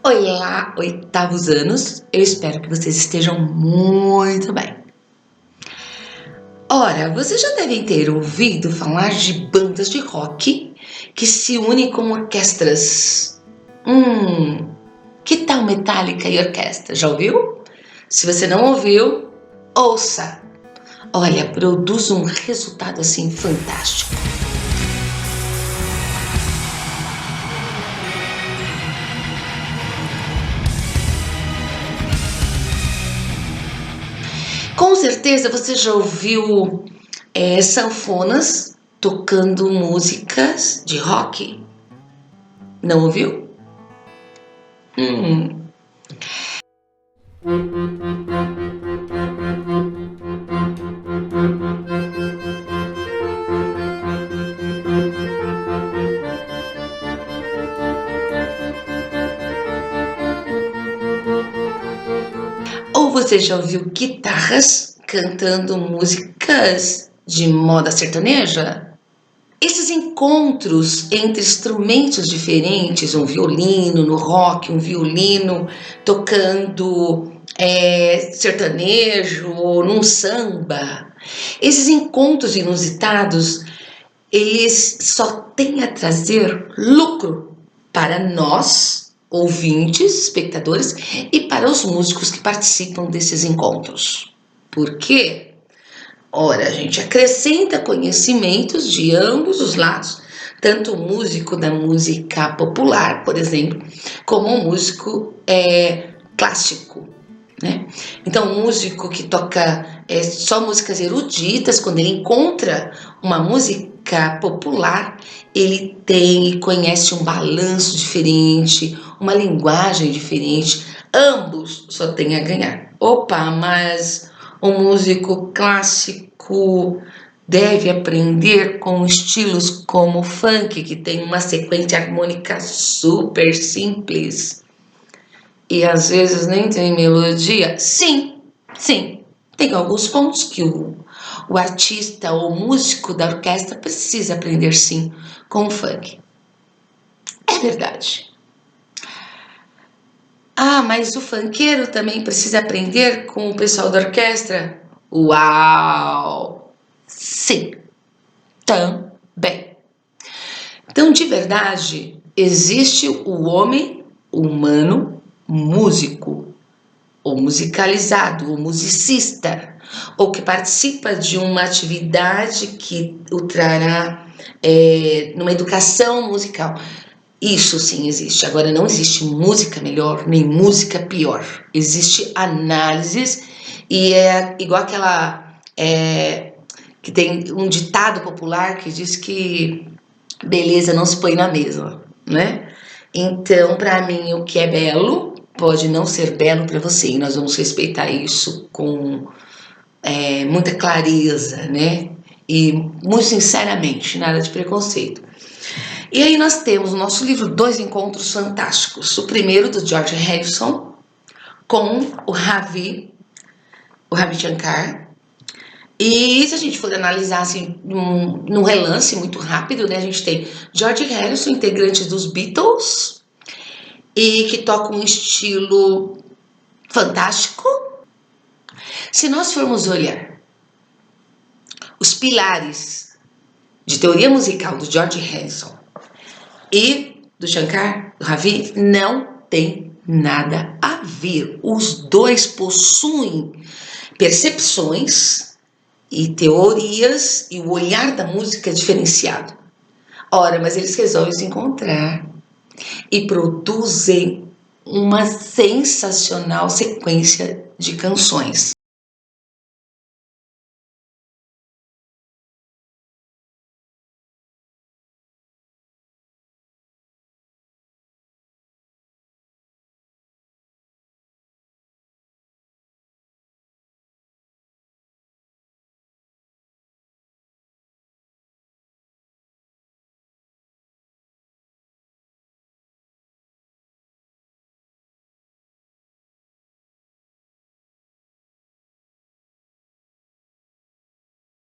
Olá, oitavos anos, eu espero que vocês estejam muito bem. Ora, vocês já devem ter ouvido falar de bandas de rock que se unem com orquestras. Que tal Metallica e orquestra? Já ouviu? Se você não ouviu, ouça! Olha, produz um resultado assim fantástico. Com certeza você já ouviu sanfonas tocando músicas de rock. Não ouviu? Hum. Ou você já ouviu guitarras cantando músicas de moda sertaneja? Esses encontros entre instrumentos diferentes, um violino no rock, um violino tocando sertanejo ou num samba, esses encontros inusitados, eles só têm a trazer lucro para nós, ouvintes, espectadores, e para os músicos que participam desses encontros. Por quê? Ora, a gente acrescenta conhecimentos de ambos os lados, tanto o músico da música popular, por exemplo, como o músico clássico, né? Então, o músico que toca só músicas eruditas, quando ele encontra uma música popular, ele tem e conhece um balanço diferente, uma linguagem diferente. Ambos só têm a ganhar. Opa, mas o músico clássico deve aprender com estilos como o funk, que tem uma sequência harmônica super simples e às vezes nem tem melodia. Sim, sim, tem alguns pontos que o artista ou músico da orquestra precisa aprender sim com o funk. É verdade. Ah, mas o funkeiro também precisa aprender com o pessoal da orquestra? Uau! Sim, também. Então, de verdade, existe o homem humano músico, ou musicalizado, ou musicista, ou que participa de uma atividade que o trará numa educação musical. Isso sim existe. Agora, não existe música melhor nem música pior. Existe análises e é igual aquela que tem um ditado popular que diz que beleza não se põe na mesa, né? Então, para mim, o que é belo pode não ser belo para você e nós vamos respeitar isso com muita clareza, né? E muito sinceramente, nada de preconceito. E aí nós temos no nosso livro dois encontros fantásticos. O primeiro do George Harrison com o Ravi Shankar. E se a gente for analisar assim, num relance muito rápido, né? A gente tem George Harrison, integrante dos Beatles, e que toca um estilo fantástico. Se nós formos olhar os pilares de teoria musical do George Harrison e do Shankar, do Ravi, não tem nada a ver. Os dois possuem percepções e teorias e o olhar da música é diferenciado. Ora, mas eles resolvem se encontrar e produzem uma sensacional sequência de canções.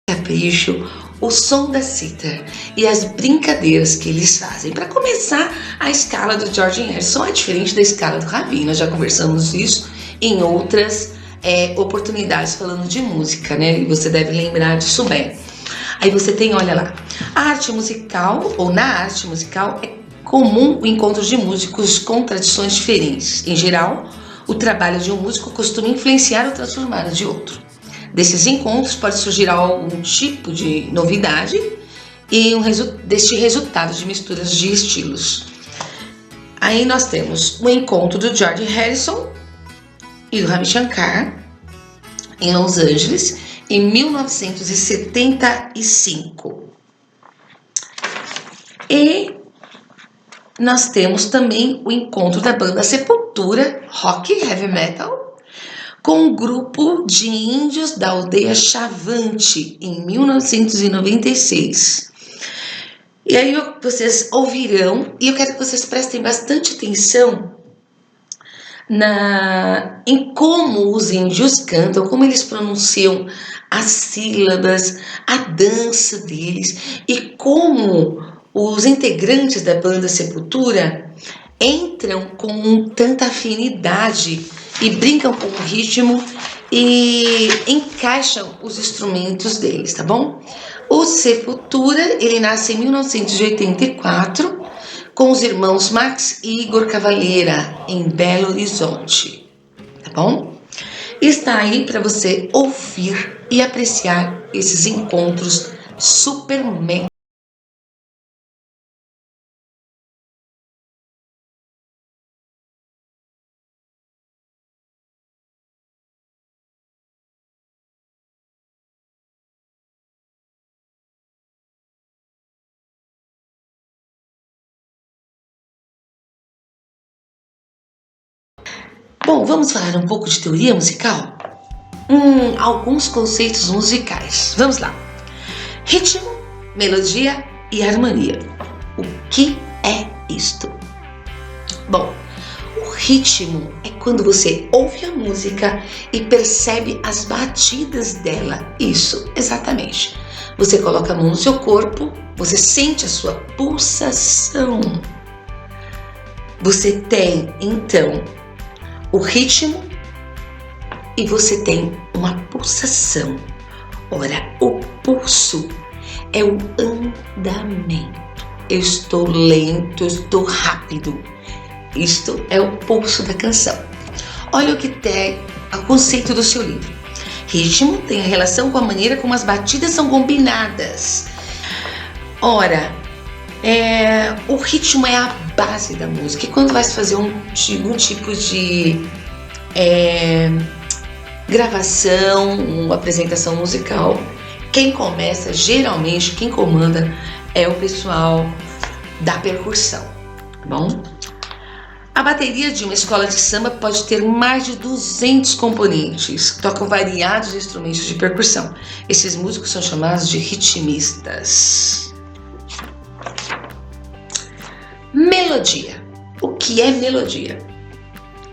Capricho, o som da cítara e as brincadeiras que eles fazem. Para começar, a escala do George Harrison é diferente da escala do Rabin. Nós já conversamos isso em outras oportunidades falando de música, né? E você deve lembrar disso bem. Aí você tem, olha lá, a arte musical, ou na arte musical, é comum o encontro de músicos com tradições diferentes. Em geral, o trabalho de um músico costuma influenciar ou transformar o de outro. Desses encontros pode surgir algum tipo de novidade e deste resultado de misturas de estilos. Aí nós temos o encontro do George Harrison e do Ravi Shankar em Los Angeles em 1975. E nós temos também o encontro da banda Sepultura, rock e heavy metal, com um grupo de índios da aldeia Chavante, em 1996. E aí vocês ouvirão, e eu quero que vocês prestem bastante atenção em como os índios cantam, como eles pronunciam as sílabas, a dança deles, e como os integrantes da banda Sepultura entram com tanta afinidade e brincam com o ritmo e encaixam os instrumentos deles, tá bom? O Sepultura, ele nasce em 1984 com os irmãos Max e Igor Cavaleira em Belo Horizonte, tá bom? Está aí para você ouvir e apreciar esses encontros super mega. Bom, vamos falar um pouco de teoria musical? Alguns conceitos musicais. Vamos lá. Ritmo, melodia e harmonia. O que é isto? Bom, o ritmo é quando você ouve a música e percebe as batidas dela. Isso, exatamente. Você coloca a mão no seu corpo, você sente a sua pulsação. Você tem, então, o ritmo e você tem uma pulsação. Ora, o pulso é o andamento. Eu estou lento, eu estou rápido. Isto é o pulso da canção. Olha o que tem o conceito do seu livro. Ritmo tem a relação com a maneira como as batidas são combinadas. Ora, o ritmo é a base da música. E quando vai se fazer um tipo de gravação, uma apresentação musical, quem começa, geralmente, quem comanda é o pessoal da percussão, tá bom? A bateria de uma escola de samba pode ter mais de 200 componentes, tocam variados instrumentos de percussão. Esses músicos são chamados de ritmistas. Melodia. O que é melodia?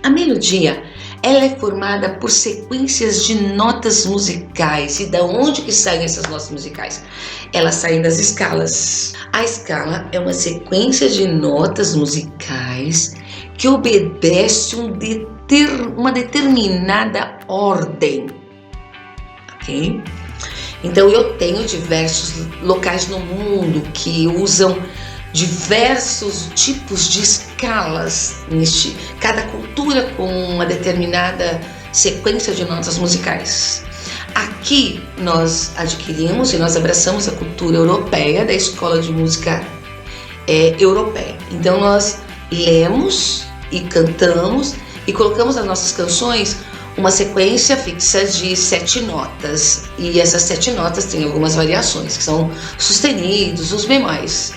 A melodia, ela é formada por sequências de notas musicais. E da onde que saem essas notas musicais? Elas saem das escalas. A escala é uma sequência de notas musicais que obedece uma determinada ordem, ok? Então eu tenho diversos locais no mundo que usam diversos tipos de escalas, cada cultura com uma determinada sequência de notas musicais. Aqui nós adquirimos e nós abraçamos a cultura europeia, da escola de música europeia. Então nós lemos e cantamos e colocamos nas nossas canções uma sequência fixa de 7 notas. E essas 7 notas têm algumas variações, que são sustenidos, os bemóis.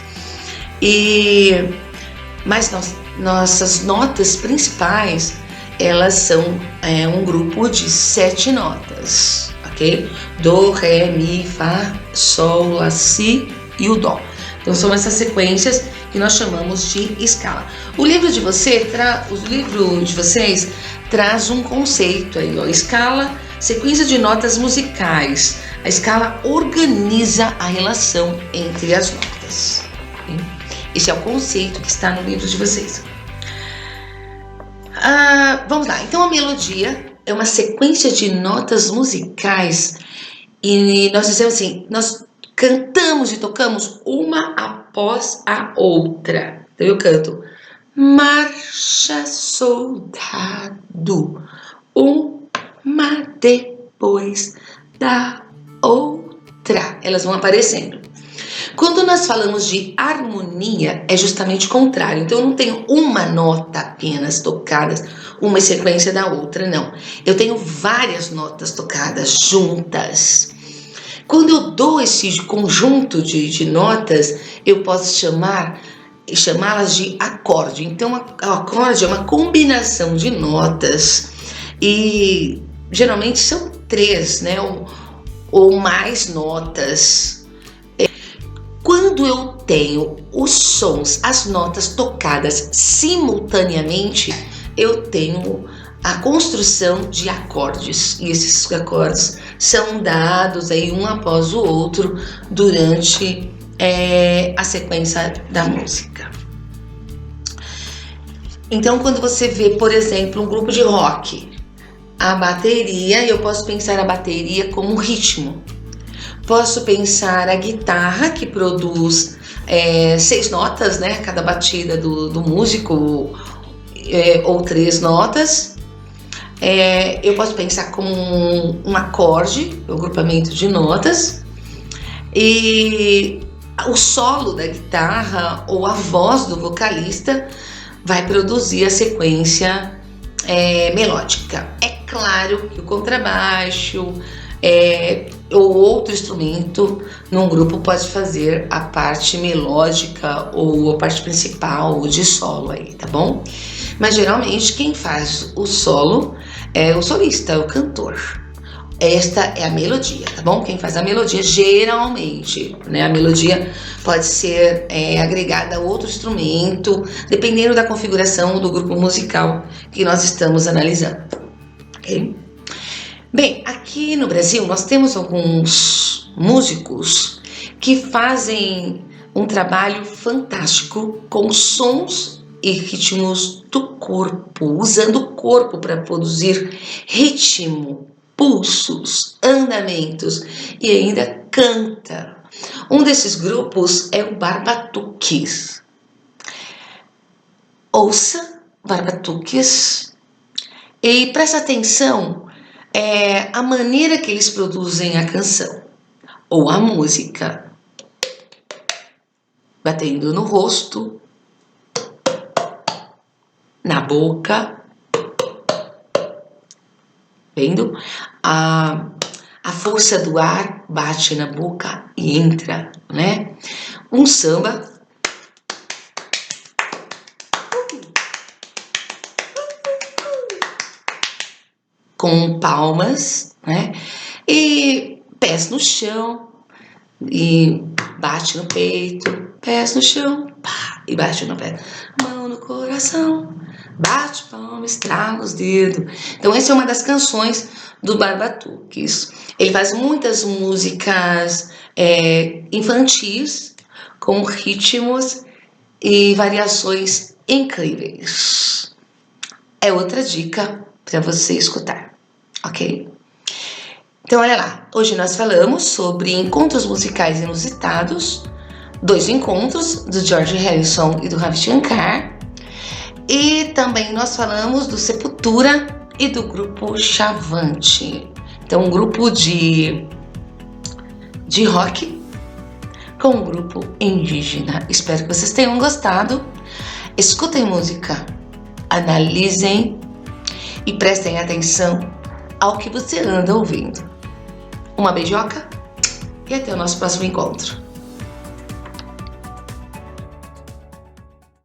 Mas nossas notas principais, elas são um grupo de 7 notas, ok? Do, ré, mi, fá, sol, lá, si e o dó. Então são essas sequências que nós chamamos de escala. O livro de vocês traz um conceito aí, ó, escala, sequência de notas musicais. A escala organiza a relação entre as notas. Esse é o conceito que está no livro de vocês. Vamos lá. Então, a melodia é uma sequência de notas musicais e nós dizemos assim, nós cantamos e tocamos uma após a outra. Então, eu canto: marcha, soldado, uma depois da outra. Elas vão aparecendo. Quando nós falamos de harmonia, é justamente o contrário. Então, eu não tenho uma nota apenas tocada, uma em sequência da outra, não. Eu tenho várias notas tocadas juntas. Quando eu dou esse conjunto de notas, eu posso chamá-las de acorde. Então, o acorde é uma combinação de notas e geralmente são 3, né? Ou mais notas. Quando eu tenho os sons, as notas tocadas simultaneamente, eu tenho a construção de acordes. E esses acordes são dados aí um após o outro durante a sequência da música. Então, quando você vê, por exemplo, um grupo de rock, a bateria, eu posso pensar a bateria como um ritmo. Posso pensar a guitarra, que produz 6 notas, né? Cada batida do músico, ou 3 notas. Eu posso pensar como um acorde, um agrupamento de notas. E o solo da guitarra ou a voz do vocalista vai produzir a sequência melódica. É claro que o contrabaixo ou outro instrumento num grupo pode fazer a parte melódica ou a parte principal de solo aí, tá bom? Mas geralmente quem faz o solo é o solista, é o cantor. Esta é a melodia, tá bom? Quem faz a melodia geralmente, né? A melodia pode ser agregada a outro instrumento, dependendo da configuração do grupo musical que nós estamos analisando, ok? Bem, aqui no Brasil nós temos alguns músicos que fazem um trabalho fantástico com sons e ritmos do corpo, usando o corpo para produzir ritmo, pulsos, andamentos e ainda canta. Um desses grupos é o Barbatuques. Ouça Barbatuques e preste atenção a maneira que eles produzem a canção ou a música. Batendo no rosto, na boca, vendo? A força do ar bate na boca e entra, né? Um samba com palmas, né? E pés no chão e bate no peito, pés no chão, pá, e bate no pé, mão no coração, bate palma, estrala os dedos. Então essa é uma das canções do Barbatuques. Ele faz muitas músicas infantis com ritmos e variações incríveis. É outra dica para você escutar, ok? Então olha lá, hoje nós falamos sobre encontros musicais inusitados, 2 encontros do George Harrison e do Ravi Shankar, e também nós falamos do Sepultura e do grupo Chavante. Então um grupo de rock com um grupo indígena. Espero que vocês tenham gostado. Escutem música, analisem e prestem atenção ao que você anda ouvindo. Uma beijoca e até o nosso próximo encontro.